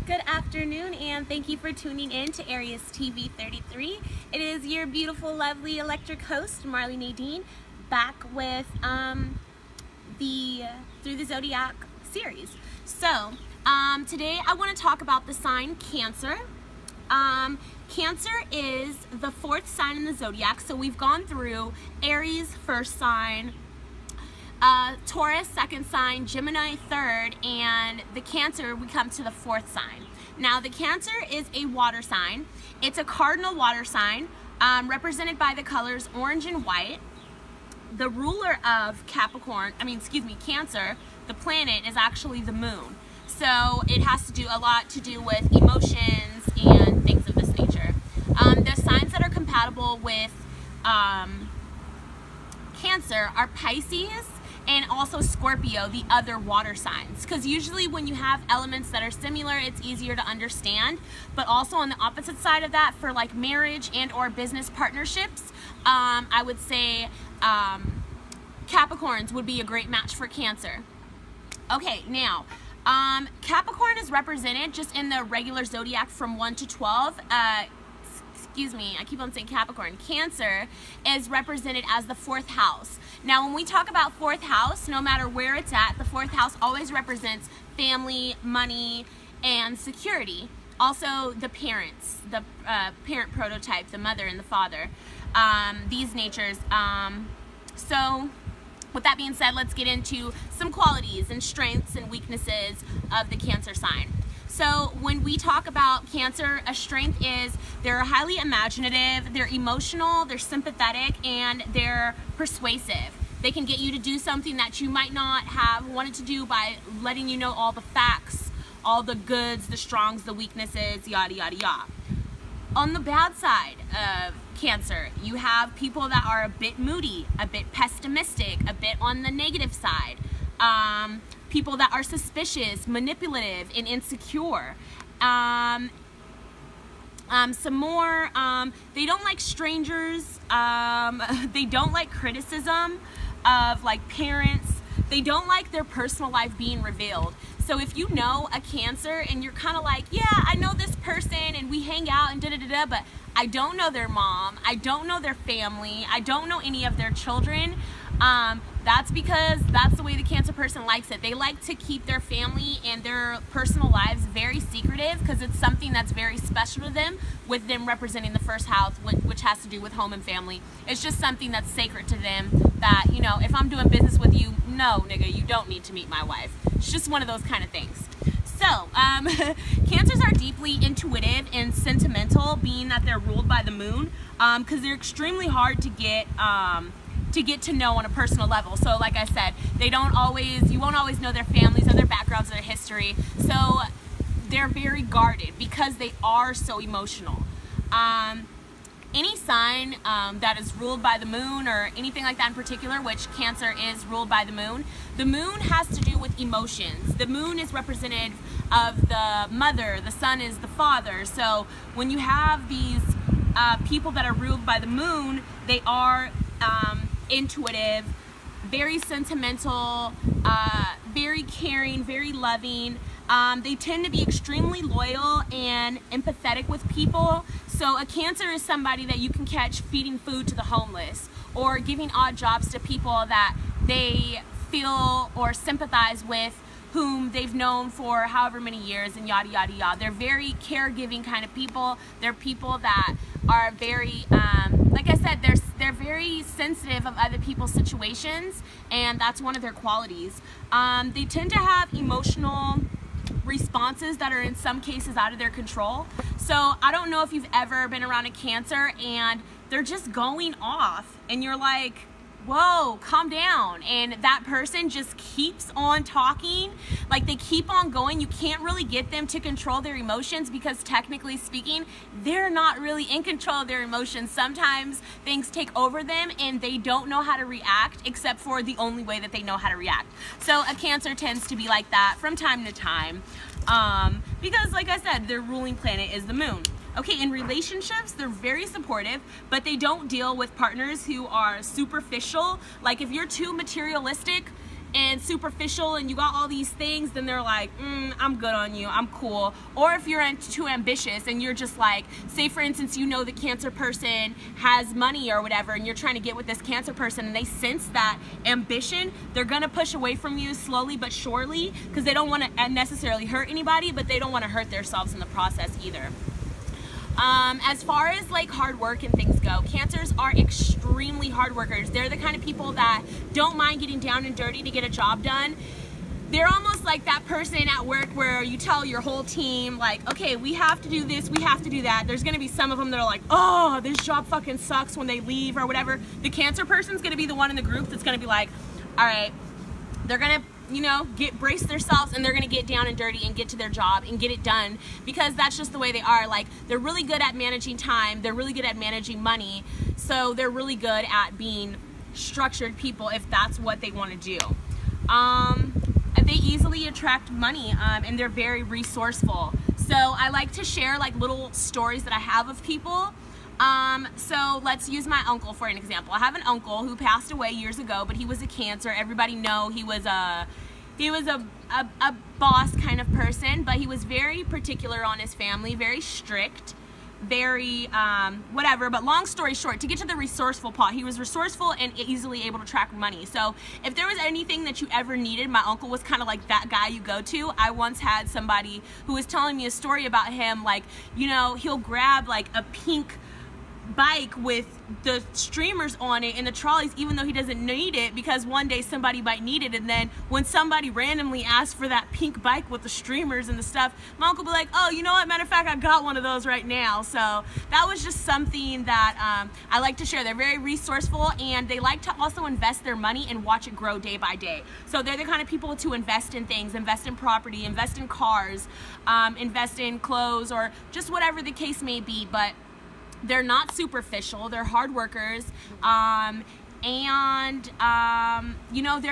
Good afternoon, and thank you for tuning in to Aries TV 33. It is your beautiful, lovely electric host, Marley Nadine, back with the Through the Zodiac series. So, today I want to talk about the sign Cancer. Cancer is the fourth sign in the Zodiac, so we've gone through Aries, first sign, Taurus, second sign, Gemini, third, and the Cancer, we come to the fourth sign. Now, the Cancer is a water sign. It's a cardinal water sign, represented by the colors orange and white. The ruler of Cancer, the planet, is actually the moon. So it has to do a lot to do with emotions and things of this nature. The signs that are compatible with Cancer are Pisces and also Scorpio, the other water signs. Because usually when you have elements that are similar, it's easier to understand. But also on the opposite side of that, for like marriage and or business partnerships, I would say Capricorns would be a great match for Cancer. Okay, now, Capricorn is represented just in the regular zodiac from 1 to 12. Excuse me, I keep on saying Capricorn. Cancer is represented as the fourth house. Now, when we talk about fourth house, no matter where it's at, the fourth house always represents family, money, and security. Also, the parents, the parent prototype, the mother and the father, these natures. So, with that being said, let's get into some qualities and strengths and weaknesses of the Cancer sign. So when we talk about Cancer, a strength is they're highly imaginative, they're emotional, they're sympathetic, and they're persuasive. They can get you to do something that you might not have wanted to do by letting you know all the facts, all the goods, the strongs, the weaknesses, yada, yada, yada. On the bad side of Cancer, you have people that are a bit moody, a bit pessimistic, a bit on the negative side. People that are suspicious, manipulative, and insecure. Some more, they don't like strangers. They don't like criticism of like parents. They don't like their personal life being revealed. So if you know a Cancer and you're kind of like, yeah, I know this person and we hang out and da-da-da-da, but I don't know their mom, I don't know their family, I don't know any of their children, that's because that's the way the Cancer person likes it. They like to keep their family and their personal lives very secretive because it's something that's very special to them, with them representing the first house, which has to do with home and family. It's just something that's sacred to them that, you know, if I'm doing business with you, no, nigga, you don't need to meet my wife. It's just one of those kind of things. So, Cancers are deeply intuitive and sentimental, being that they're ruled by the moon, because they're extremely hard to get to know on a personal level. So like I said, you won't always know their families or their backgrounds or their history. So they're very guarded because they are so emotional. Any sign that is ruled by the moon or anything like that in particular, which Cancer is ruled by the moon has to do with emotions. The moon is representative of the mother, the sun is the father. So when you have these people that are ruled by the moon, they are intuitive, very sentimental, very caring, very loving. They tend to be extremely loyal and empathetic with people. So a Cancer is somebody that you can catch feeding food to the homeless or giving odd jobs to people that they feel or sympathize with, whom they've known for however many years, and yada, yada, yada. They're very caregiving kind of people. They're people that are very, like I said, they're very sensitive of other people's situations, and that's one of their qualities. They tend to have emotional responses that are in some cases out of their control. So I don't know if you've ever been around a Cancer and they're just going off and you're like, whoa, calm down. And that person just keeps on talking. Like, they keep on going. You can't really get them to control their emotions because, technically speaking, they're not really in control of their emotions. Sometimes things take over them and they don't know how to react except for the only way that they know how to react. So a Cancer tends to be like that from time to time because, like I said, their ruling planet is the moon. Okay, in relationships, they're very supportive, but they don't deal with partners who are superficial. Like, if you're too materialistic and superficial and you got all these things, then they're like, I'm good on you, I'm cool. Or if you're too ambitious and you're just like, say for instance, you know the Cancer person has money or whatever, and you're trying to get with this Cancer person and they sense that ambition, they're gonna push away from you slowly but surely, because they don't want to necessarily hurt anybody, but they don't want to hurt themselves in the process either. As far as like hard work and things go, Cancers are extremely hard workers. They're the kind of people that don't mind getting down and dirty to get a job done. They're almost like that person at work where you tell your whole team, like, okay, we have to do this, we have to do that. There's gonna be some of them that are like, oh, this job fucking sucks when they leave or whatever. The Cancer person's gonna be the one in the group that's gonna be like, all right, they're gonna, you know, brace themselves and they're gonna get down and dirty and get to their job and get it done, because that's just the way they are. Like, they're really good at managing time, they're really good at managing money, so they're really good at being structured people if that's what they want to do. They easily attract money, and they're very resourceful. So I like to share like little stories that I have of people. So let's use my uncle for an example. I have an uncle who passed away years ago, but he was a Cancer. Everybody know he was a boss kind of person, but he was very particular on his family, very strict, very whatever. But long story short, to get to the resourceful part, he was resourceful and easily able to track money. So if there was anything that you ever needed, my uncle was kind of like that guy you go to. I once had somebody who was telling me a story about him, like, you know, he'll grab like a pink bike with the streamers on it in the trolleys, even though he doesn't need it, because one day somebody might need it. And then when somebody randomly asks for that pink bike with the streamers and the stuff, my uncle will be like, oh, you know what, matter of fact, I got one of those right now. So that was just something that I like to share. They're very resourceful, and they like to also invest their money and watch it grow day by day. So they're the kind of people to invest in things, invest in property, invest in cars, invest in clothes, or just whatever the case may be. But they're not superficial, they're hard workers, and you know, they're